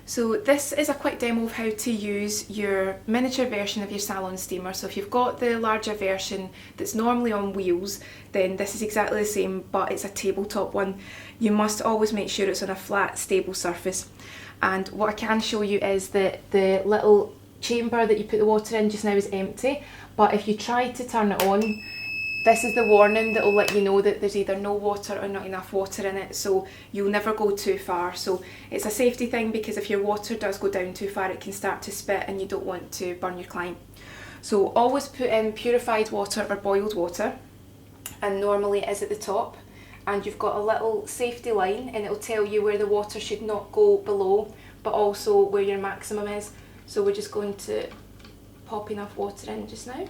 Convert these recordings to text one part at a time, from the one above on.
So this is a quick demo of how to use your miniature version of your salon steamer. So if you've got the larger version that's normally on wheels, then this is exactly the same, but it's a tabletop one. You must always make sure it's on a flat, stable surface. And what I can show you is that the little chamber that you put the water in just now is empty, but if you try to turn it on, this is the warning that will let you know that there's either no water or not enough water in it, so you'll never go too far. So it's a safety thing, because if your water does go down too far, it can start to spit and you don't want to burn your client. So always put in purified water or boiled water, and normally it is at the top, and you've got a little safety line and it'll tell you where the water should not go below, but also where your maximum is. So we're just going to pop enough water in just now.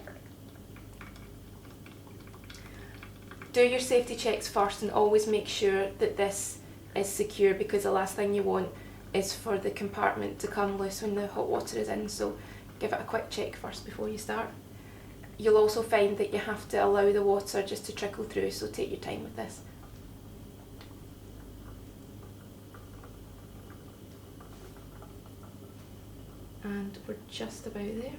Do your safety checks first and always make sure that this is secure, because the last thing you want is for the compartment to come loose when the hot water is in. So give it a quick check first before you start. You'll also find that you have to allow the water just to trickle through, so take your time with this. And we're just about there.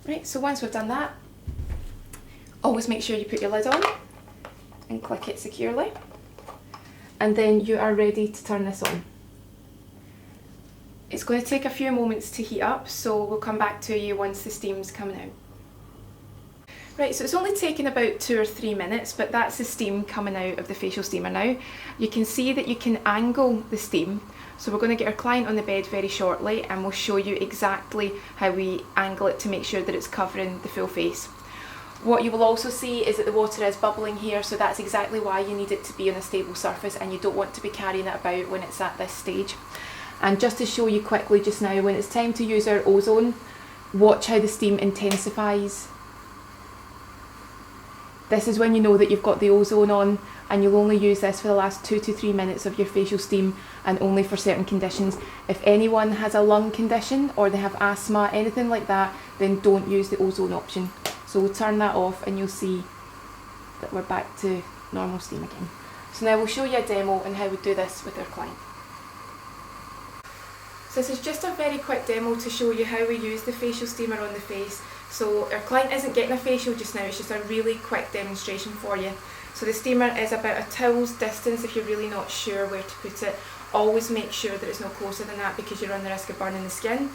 Right, so once we've done that, always make sure you put your lid on and click it securely, and then you are ready to turn this on. It's going to take a few moments to heat up, so we'll come back to you once the steam's coming out. Right, so it's only taken about 2 or 3 minutes, but that's the steam coming out of the facial steamer now. You can see that you can angle the steam. So we're going to get our client on the bed very shortly, and we'll show you exactly how we angle it to make sure that it's covering the full face. What you will also see is that the water is bubbling here, so that's exactly why you need it to be on a stable surface, and you don't want to be carrying it about when it's at this stage. And just to show you quickly just now, when it's time to use our ozone, watch how the steam intensifies. This is when you know that you've got the ozone on, and you'll only use this for the last 2 to 3 minutes of your facial steam, and only for certain conditions. If anyone has a lung condition or they have asthma, anything like that, then don't use the ozone option. So we'll turn that off and you'll see that we're back to normal steam again. So now we'll show you a demo on how we do this with our client. So this is just a very quick demo to show you how we use the facial steamer on the face. So our client isn't getting a facial just now, it's just a really quick demonstration for you. So the steamer is about a towel's distance if you're really not sure where to put it. Always make sure that it's no closer than that, because you run the risk of burning the skin.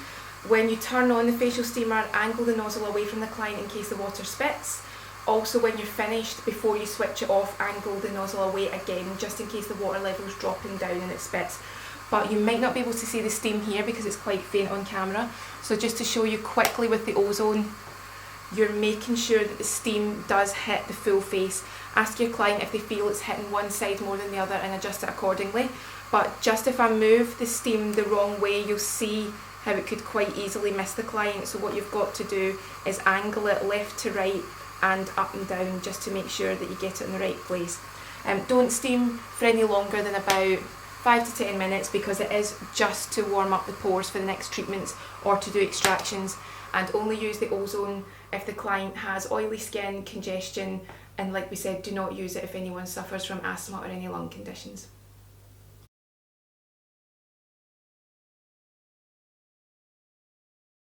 When you turn on the facial steamer, angle the nozzle away from the client in case the water spits. Also, when you're finished, before you switch it off, angle the nozzle away again, just in case the water level is dropping down and it spits. But you might not be able to see the steam here because it's quite faint on camera. So just to show you quickly with the ozone, you're making sure that the steam does hit the full face. Ask your client if they feel it's hitting one side more than the other and adjust it accordingly. But just if I move the steam the wrong way, you'll see how it could quite easily miss the client. So what you've got to do is angle it left to right and up and down, just to make sure that you get it in the right place. Don't steam for any longer than about 5 to 10 minutes, because it is just to warm up the pores for the next treatments or to do extractions. And only use the ozone if the client has oily skin, congestion, and like we said, do not use it if anyone suffers from asthma or any lung conditions.